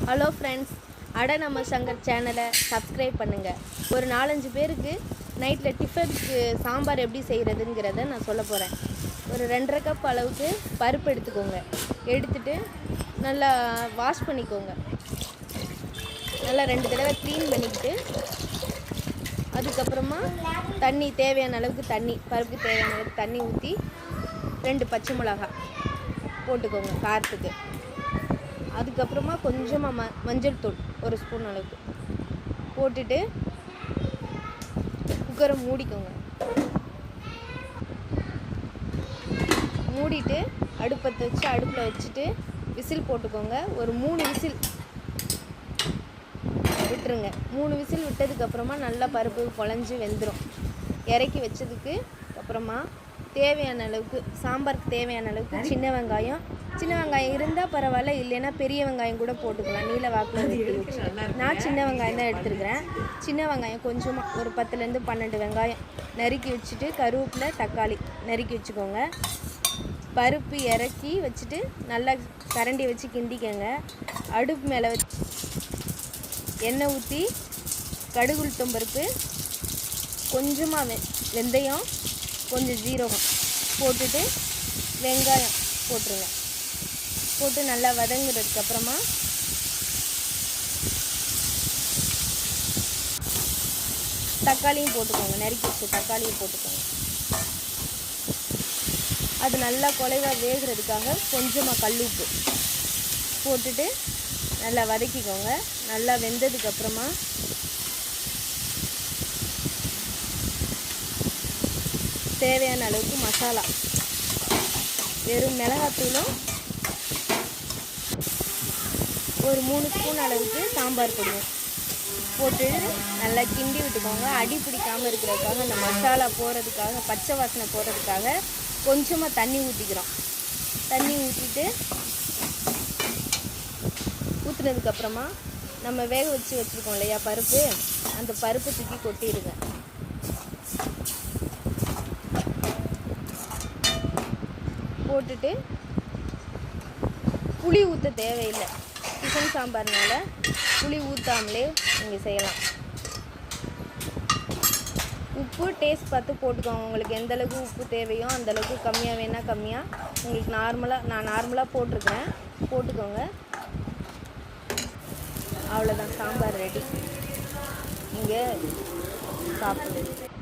Hello friends, அட நம்ம சங்கர் சேனலை சப்ஸ்கிரைப் பண்ணுங்கள். ஒரு 4-5 பேருக்கு நைட்டில் டிஃபனுக்கு சாம்பார் எப்படி செய்கிறதுங்கிறத நான் சொல்ல போகிறேன். ஒரு 2.5 கப் அளவுக்கு பருப்பு எடுத்துக்கோங்க. எடுத்துகிட்டு நல்லா வாஷ் பண்ணிக்கோங்க. நல்லா 2 தடவை க்ளீன் பண்ணிக்கிட்டு அதுக்கப்புறமா தண்ணி தேவையான அளவுக்கு பருப்புக்கு தேவையான அளவுக்கு தண்ணி ஊற்றி 2 பச்சை மிளகாய் போட்டுக்கோங்க காரத்துக்கு. அதுக்கப்புறமா கொஞ்சமாக மஞ்சள் தூள் 1 ஸ்பூன் அளவுக்கு போட்டுட்டு குக்கரை மூடிக்கோங்க. மூடிட்டு அடுப்பில் வச்சுட்டு விசில் போட்டுக்கோங்க. ஒரு 3 விசில் விட்டுருங்க. 3 விசில் விட்டதுக்கப்புறமா நல்லா பருப்பு குழஞ்சி வெந்துடும். இறக்கி வச்சதுக்கு அப்புறமா தேவையான அளவுக்கு சாம்பாருக்கு தேவையான அளவுக்கு சின்ன வெங்காயம் இருந்தால் பரவாயில்ல, இல்லைன்னா பெரிய வெங்காயம் கூட போட்டுக்கலாம். நீல வாக்கில் வெட்டி வச்சு நான் சின்ன வெங்காயம் தான் எடுத்துருக்கிறேன். சின்ன வெங்காயம் கொஞ்சமாக ஒரு 10 - 12 வெங்காயம் நறுக்கி வச்சுட்டு கருவேப்பிலை தக்காளி நறுக்கி வச்சுக்கோங்க. பருப்பு இறக்கி வச்சுட்டு நல்லா கரண்டி வச்சு கிண்டிக்கங்க. அடுப்பு மேலே வச்சு எண்ணெய் ஊற்றி கடுகு உளுத்தம் பருப்பு கொஞ்சமாக வெந்தயம் கொஞ்சம் ஜீரகம் போட்டுட்டு வெங்காயம் போட்டுருங்க. போட்டு நல்லா வதங்குறதுக்கப்புறமா தக்காளியும் போட்டுக்கோங்க. நறுக்கி வச்சு தக்காளியும் போட்டுக்கோங்க. அது நல்லா குலைவாக வேகிறதுக்காக கொஞ்சமாக கல்லுப்பு போட்டுட்டு நல்லா வதக்கிக்கோங்க. நல்லா வெந்ததுக்கப்புறமா தேவையான அளவுக்கு மசாலா, வெறும் மிளகாத்தூளும் ஒரு 3 ஸ்பூன் அளவுக்கு சாம்பார் பொடியும் போட்டு நல்லா கிண்டி விட்டுக்கோங்க. அடி பிடிக்காமல் இருக்கிறதுக்காக அந்த மசாலா போகிறதுக்காக பச்சை வாசனை போகிறதுக்காக கொஞ்சமாக தண்ணி ஊற்றிக்கிறோம். தண்ணி ஊற்றுனதுக்கப்புறமா நம்ம வேக வச்சுருக்கோம் இல்லையா பருப்பு, அந்த பருப்பு தூக்கி கொட்டிடுங்க. போட்டுட்டு புளி ஊற்ற தேவையில்லை. டிஃபன் சாம்பார்னால புளி ஊற்றாமலே நீங்கள் செய்யலாம். உப்பு டேஸ்ட் பார்த்து போட்டுக்கோங்க. உங்களுக்கு எந்த அளவுக்கு உப்பு தேவையோ அந்தளவுக்கு கம்மியாக வேணால் கம்மியாக, உங்களுக்கு நான் நார்மலாக போட்டிருக்கேன், போட்டுக்கோங்க. அவ்வளோதான், சாம்பார் ரெடி. நீங்கள் சாப்பிடுங்க.